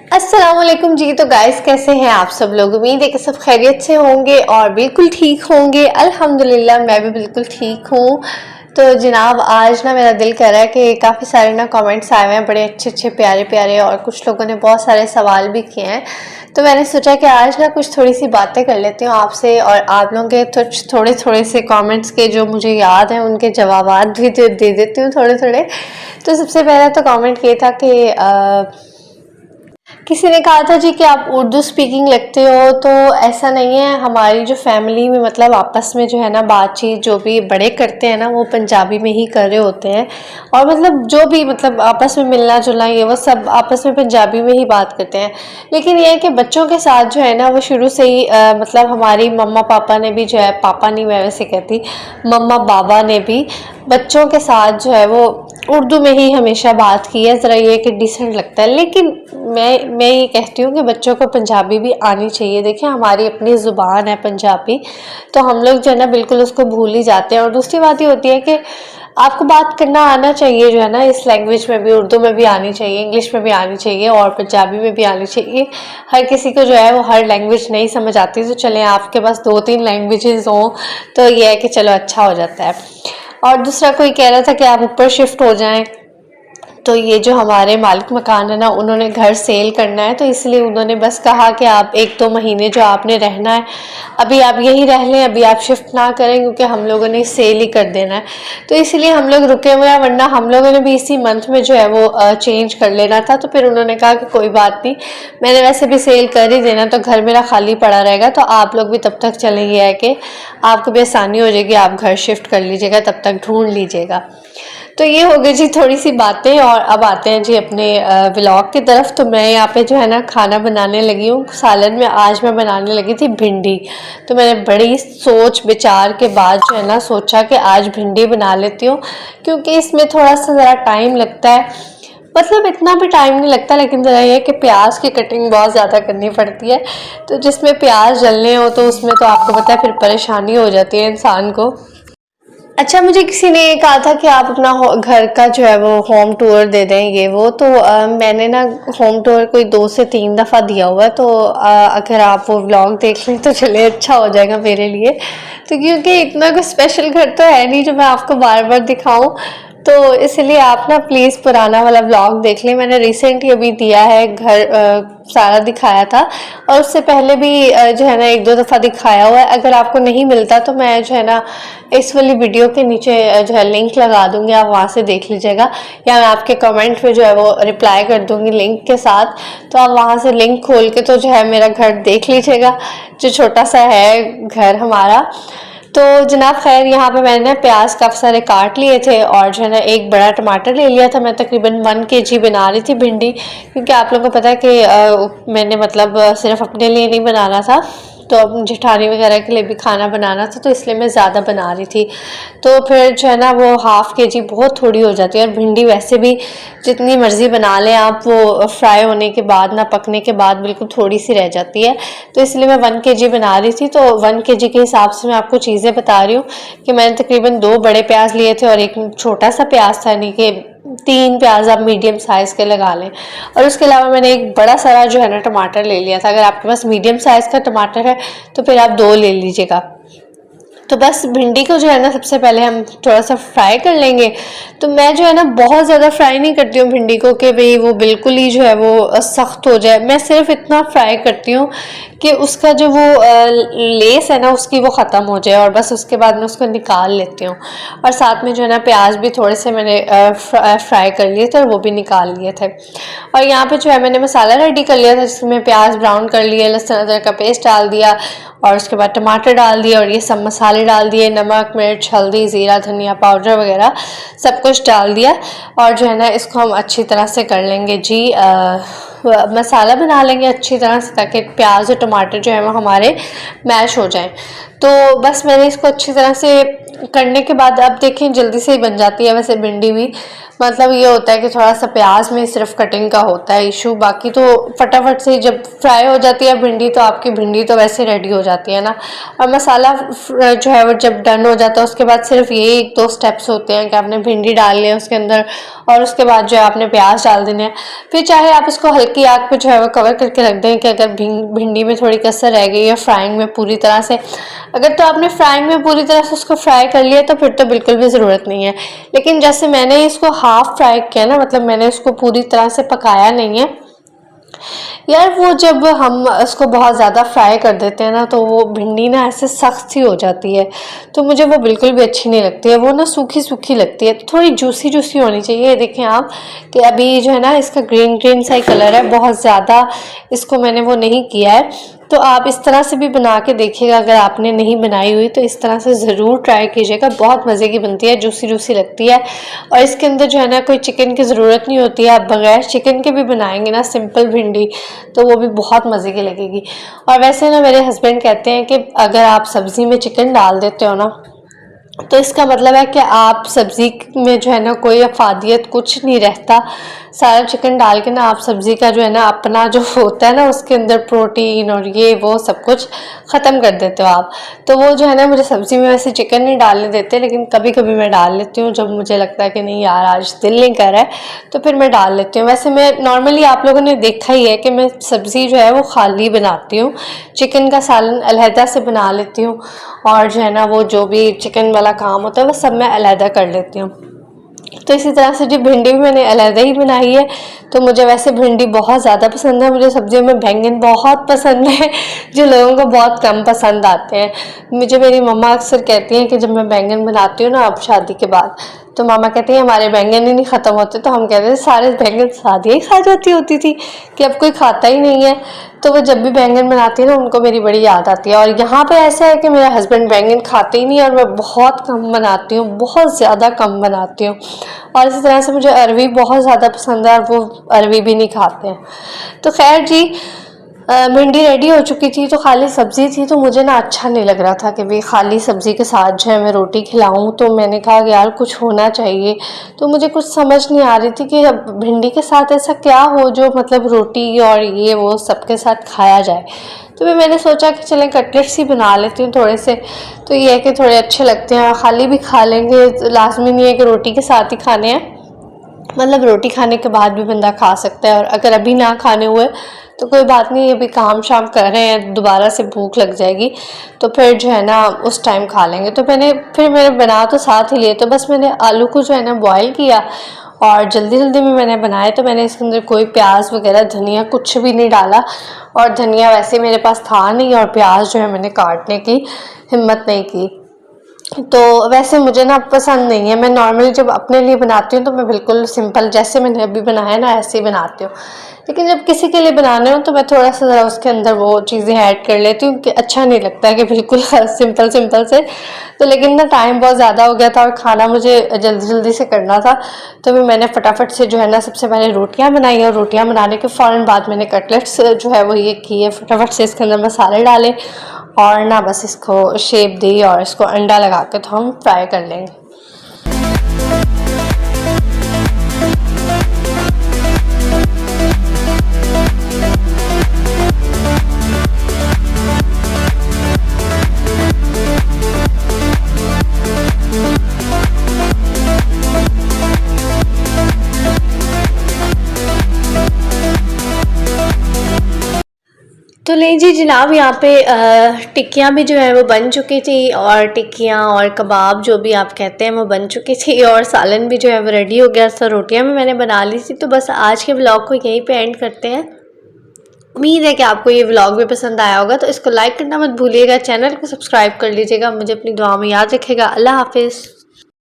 अस्सलाम वालेकुम जी। तो गाइस कैसे हैं आप सब लोग? उम्मीद है कि सब खैरियत से होंगे और बिल्कुल ठीक होंगे। अल्हम्दुलिल्लाह मैं भी बिल्कुल ठीक हूँ। तो जनाब आज ना मेरा दिल कर रहा है कि काफ़ी सारे ना कमेंट्स आए हुए हैं, बड़े अच्छे अच्छे प्यारे प्यारे, और कुछ लोगों ने बहुत सारे सवाल भी किए हैं। तो मैंने सोचा कि आज ना कुछ थोड़ी सी बातें कर लेती हूँ आपसे, और आप लोगों के थोड़े थोड़े से कमेंट्स के जो मुझे याद हैं उनके जवाबात भी दे देती हूँ थोड़े थोड़े। तो सबसे पहला तो कमेंट ये था कि किसी ने कहा था जी कि आप उर्दू स्पीकिंग लगते हो। तो ऐसा नहीं है, हमारी जो फैमिली में मतलब आपस में जो है ना बातचीत जो भी बड़े करते हैं ना वो पंजाबी में ही कर रहे होते हैं। और मतलब जो भी मतलब आपस में मिलना जुलना ये वो सब आपस में पंजाबी में ही बात करते हैं। लेकिन ये है कि बच्चों के साथ जो है ना वो शुरू से ही मतलब हमारी मम्मा पापा ने भी जो है, पापा नहीं मैं वैसे कहती, मम्मा बाबा ने भी बच्चों के साथ जो है वो उर्दू में ही हमेशा बात की है। ज़रा ये कि डिसेंट लगता है। लेकिन मैं ये कहती हूँ कि बच्चों को पंजाबी भी आनी चाहिए। देखिए हमारी अपनी ज़ुबान है पंजाबी, तो हम लोग जो है ना बिल्कुल उसको भूल ही जाते हैं। और दूसरी बात ये होती है कि आपको बात करना आना चाहिए जो है ना, इस लैंग्वेज में भी, उर्दू में भी आनी चाहिए, इंग्लिश में भी आनी चाहिए और पंजाबी में भी आनी चाहिए। हर किसी को जो है वो हर लैंग्वेज नहीं समझ आती, तो चलें आपके पास 2-3 लैंग्वेजेस हों तो ये है कि चलो अच्छा हो जाता है। और दूसरा कोई कह रहा था कि आप ऊपर शिफ्ट हो जाएं। तो ये जो हमारे मालिक मकान है ना, उन्होंने घर सेल करना है, तो इसलिए उन्होंने बस कहा कि आप 1-2 महीने जो आपने रहना है अभी आप यहीं रह लें, अभी आप शिफ्ट ना करें, क्योंकि हम लोगों ने सेल ही कर देना है। तो इसलिए हम लोग रुके हुए हैं, वरना हम लोगों ने भी इसी मंथ में जो है वो चेंज कर लेना था। तो फिर उन्होंने कहा कि कोई बात नहीं, मैंने वैसे भी सेल कर ही देना, तो घर मेरा खाली पड़ा रहेगा, तो आप लोग भी तब तक चले। ये है कि आपको भी आसानी हो जाएगी, आप घर शिफ्ट कर लीजिएगा, तब तक ढूंढ लीजिएगा। तो ये हो गई जी थोड़ी सी बातें। और अब आते हैं जी अपने व्लॉग की तरफ। तो मैं यहाँ पे जो है ना खाना बनाने लगी हूँ। सालन में आज मैं बनाने लगी थी भिंडी। तो मैंने बड़ी सोच विचार के बाद जो है ना सोचा कि आज भिंडी बना लेती हूँ, क्योंकि इसमें थोड़ा सा ज़रा टाइम लगता है। मतलब इतना भी टाइम नहीं लगता, लेकिन ज़रा ये है कि प्याज की कटिंग बहुत ज़्यादा करनी पड़ती है। तो जिसमें प्याज डलने हो तो उसमें तो आपको पता है फिर परेशानी हो जाती है इंसान को। अच्छा, मुझे किसी ने कहा था कि आप अपना घर का जो है वो होम टूर दे दें, ये वो। तो मैंने ना होम टूर कोई 2 से 3 दफ़ा दिया हुआ है। तो अगर आप वो व्लॉग देख लें तो चले अच्छा हो जाएगा मेरे लिए। तो क्योंकि इतना कोई स्पेशल घर तो है नहीं जो मैं आपको बार बार दिखाऊं, तो इसलिए आप ना प्लीज़ पुराना वाला व्लॉग देख लें। मैंने रिसेंटली अभी दिया है घर, सारा दिखाया था। और उससे पहले भी जो है ना 1-2 दफ़ा दिखाया हुआ है। अगर आपको नहीं मिलता तो मैं जो है ना इस वाली वीडियो के नीचे जो है लिंक लगा दूंगी, आप वहाँ से देख लीजिएगा, या मैं आपके कमेंट में जो है वो रिप्लाई कर दूंगी लिंक के साथ। तो आप वहाँ से लिंक खोल के तो जो है मेरा घर देख लीजिएगा, जो छोटा सा है घर हमारा। तो जनाब खैर यहाँ पे मैंने प्याज काफ़ी सारे काट लिए थे, और जो है ना एक बड़ा टमाटर ले लिया था। मैं तकरीबन 1 kg बना रही थी भिंडी, क्योंकि आप लोगों को पता है कि मैंने मतलब सिर्फ अपने लिए नहीं बनाना था, तो अब जेठानी वगैरह के लिए भी खाना बनाना था, तो इसलिए मैं ज़्यादा बना रही थी। तो फिर जो है ना वो 1/2 kg बहुत थोड़ी हो जाती है। और भिंडी वैसे भी जितनी मर्ज़ी बना लें आप, वो फ्राई होने के बाद ना, पकने के बाद बिल्कुल थोड़ी सी रह जाती है। तो इसलिए मैं 1 kg बना रही थी। तो 1 kg के हिसाब से मैं आपको चीज़ें बता रही हूँ कि मैंने तकरीबन 2 बड़े प्याज लिए थे और एक छोटा सा प्याज था, यानी कि 3 प्याज आप मीडियम साइज़ के लगा लें। और उसके अलावा मैंने एक बड़ा सारा जो है ना टमाटर ले लिया था। अगर आपके पास मीडियम साइज़ का टमाटर है तो फिर आप 2 ले लीजिएगा। तो बस भिंडी को जो है ना सबसे पहले हम थोड़ा सा फ्राई कर लेंगे। तो मैं जो है ना बहुत ज़्यादा फ्राई नहीं करती हूँ भिंडी को कि भाई वो बिल्कुल ही जो है वो सख्त हो जाए। मैं सिर्फ इतना फ्राई करती हूँ कि उसका जो वो लेस है ना उसकी वो ख़त्म हो जाए, और बस उसके बाद मैं उसको निकाल लेती हूँ। और साथ में जो है ना प्याज भी थोड़े से मैंने फ्राई कर लिए थे और वो भी निकाल लिए थे। और यहाँ पे जो है मैंने मसाला रेडी कर लिया था, जिसमें प्याज ब्राउन कर लिए, लहसुन अदरक का पेस्ट डाल दिया, और उसके बाद टमाटर डाल दिए, और ये सब मसाले डाल दिए, नमक मिर्च हल्दी ज़ीरा धनिया पाउडर वगैरह सब कुछ डाल दिया। और जो है ना इसको हम अच्छी तरह से कर लेंगे जी, मसाला बना लेंगे अच्छी तरह से, ताकि प्याज और टमाटर जो है वो हमारे मैश हो जाएं। तो बस मैंने इसको अच्छी तरह से करने के बाद अब देखें जल्दी से ही बन जाती है वैसे भिंडी भी, मतलब ये होता है कि थोड़ा सा प्याज में सिर्फ कटिंग का होता है इशू, बाकी तो फटाफट से जब फ्राई हो जाती है भिंडी तो आपकी भिंडी तो वैसे रेडी हो जाती है ना। और मसाला जो है वो जब डन हो जाता है उसके बाद सिर्फ ये 1-2 स्टेप्स होते हैं कि आपने भिंडी डालनी है उसके अंदर, और उसके बाद जो है आपने प्याज डाल देने हैं। फिर चाहे आप इसको हल्की आग पे जो है वो कवर करके रख दें कि अगर भिंडी में थोड़ी कसर रह गई है फ्राइंग में पूरी तरह से, अगर तो आपने फ्राइंग में पूरी तरह से उसको फ्राई कर लिया तो फिर तो बिल्कुल भी ज़रूरत नहीं है। लेकिन जैसे मैंने इसको हाफ फ्राई किया ना, मतलब मैंने इसको पूरी तरह से पकाया नहीं है यार, वो जब हम इसको बहुत ज़्यादा फ्राई कर देते हैं ना तो वो भिंडी ना ऐसे सख्त सी हो जाती है, तो मुझे वो बिल्कुल भी अच्छी नहीं लगती है, वो ना सूखी सूखी लगती है। तो थोड़ी जूसी जूसी होनी चाहिए। देखें आप कि अभी जो है ना इसका ग्रीन ग्रीन सा ही कलर है, बहुत ज़्यादा इसको मैंने वो नहीं किया है। तो आप इस तरह से भी बना के देखिएगा, अगर आपने नहीं बनाई हुई तो इस तरह से ज़रूर ट्राई कीजिएगा, बहुत मज़े की बनती है, जूसी जूसी लगती है। और इसके अंदर जो है ना कोई चिकन की ज़रूरत नहीं होती है, आप बगैर चिकन के भी बनाएंगे ना सिंपल भिंडी तो वो भी बहुत मज़े की लगेगी। और वैसे ना मेरे हस्बैंड कहते हैं कि अगर आप सब्ज़ी में चिकन डाल देते हो ना तो इसका मतलब है कि आप सब्ज़ी में जो है ना कोई अफादियत कुछ नहीं रहता, सारा चिकन डाल के ना आप सब्ज़ी का जो है ना अपना जो होता है ना उसके अंदर प्रोटीन और ये वो सब कुछ ख़त्म कर देते हो आप। तो वो जो है ना मुझे सब्ज़ी में वैसे चिकन नहीं डालने देते, लेकिन कभी कभी मैं डाल लेती हूँ जब मुझे लगता है कि नहीं यार आज दिल नहीं कर रहा है तो फिर मैं डाल लेती हूँ। वैसे मैं नॉर्मली आप लोगों ने देखा ही है कि मैं सब्ज़ी जो है वो खाली बनाती हूँ, चिकन का सालन अलहदा से बना लेती हूँ, और जो है ना वो जो भी चिकन वाला काम होता है वो सब मैं अलहदा कर लेती हूँ। तो इसी तरह से जो भिंडी भी मैंने अलहदा ही बनाई है। तो मुझे वैसे भिंडी बहुत ज़्यादा पसंद है, मुझे सब्जियों में बैंगन बहुत पसंद है जो लोगों को बहुत कम पसंद आते हैं। मुझे मेरी मम्मा अक्सर कहती हैं कि जब मैं बैंगन बनाती हूँ ना अब शादी के बाद, तो मामा कहती हैं हमारे बैंगन ही नहीं ख़त्म होते, तो हम कहते हैं सारे बैंगन शादी ही खा जाती होती थी कि अब कोई खाता ही नहीं है। तो वो जब भी बैंगन बनाती है ना उनको मेरी बड़ी याद आती है। और यहाँ पे ऐसा है कि मेरा हस्बैंड बैंगन खाते ही नहीं और मैं बहुत कम बनाती हूँ, बहुत ज़्यादा कम बनाती हूँ। और इसी तरह से मुझे अरवी बहुत ज़्यादा पसंद है और वो अरवी भी नहीं खाते हैं। तो खैर जी, भिंडी रेडी हो चुकी थी तो खाली सब्ज़ी थी, तो मुझे ना अच्छा नहीं लग रहा था कि भाई खाली सब्ज़ी के साथ जो है मैं रोटी खिलाऊं। तो मैंने कहा कि यार कुछ होना चाहिए। तो मुझे कुछ समझ नहीं आ रही थी कि अब भिंडी के साथ ऐसा क्या हो जो मतलब रोटी और ये वो सबके साथ खाया जाए। तो फिर मैंने सोचा कि चलें कटलेट्स ही बना लेती हूँ थोड़े से, तो ये है कि थोड़े अच्छे लगते हैं, खाली भी खा लेंगे, लाजमी नहीं है कि रोटी के साथ ही खाने हैं, मतलब रोटी खाने के बाद भी बंदा खा सकता है। और अगर अभी ना खाने हुए तो कोई बात नहीं, अभी काम शाम कर रहे हैं, दोबारा से भूख लग जाएगी तो फिर जो है ना उस टाइम खा लेंगे। तो मैंने बना तो साथ ही लिए, तो बस मैंने आलू को जो है ना बॉयल किया और जल्दी जल्दी में मैंने बनाए। तो मैंने इसके अंदर कोई प्याज वगैरह धनिया कुछ भी नहीं डाला, और धनिया वैसे मेरे पास था नहीं, और प्याज जो है मैंने काटने की हिम्मत नहीं की। तो वैसे मुझे ना पसंद नहीं है, मैं नॉर्मली जब अपने लिए बनाती हूँ तो मैं बिल्कुल सिंपल जैसे मैंने अभी बनाया ना ऐसे ही बनाती हूँ। लेकिन जब किसी के लिए बनाने हो तो मैं थोड़ा सा ज़रा उसके अंदर वो चीज़ें ऐड कर लेती हूँ कि अच्छा नहीं लगता है कि बिल्कुल सिंपल सिंपल से। तो लेकिन ना टाइम बहुत ज़्यादा हो गया था और खाना मुझे जल्दी जल्दी से करना था, तो फिर मैंने फटाफट से जो है ना सबसे पहले रोटियाँ बनाई, और रोटियाँ बनाने के फ़ौरन बाद मैंने कटलेट्स जो है वो ये किए, फटाफट से इसके अंदर मसाले डाले और ना बस इसको शेप दी और इसको अंडा लगा के तो हम फ्राई कर लेंगे। तो ले जी जनाब, यहाँ पे टिक्कियाँ भी जो है वो बन चुकी थी, और टिक्कियाँ और कबाब जो भी आप कहते हैं वो बन चुकी थी, और सालन भी जो है वो रेडी हो गया था, रोटियाँ भी मैंने बना ली थी। तो बस आज के व्लॉग को यहीं पे एंड करते हैं। उम्मीद है कि आपको ये व्लॉग भी पसंद आया होगा, तो इसको लाइक करना मत भूलिएगा, चैनल को सब्सक्राइब कर लीजिएगा, मुझे अपनी दुआ में याद रखिएगा। अल्लाह हाफिज़।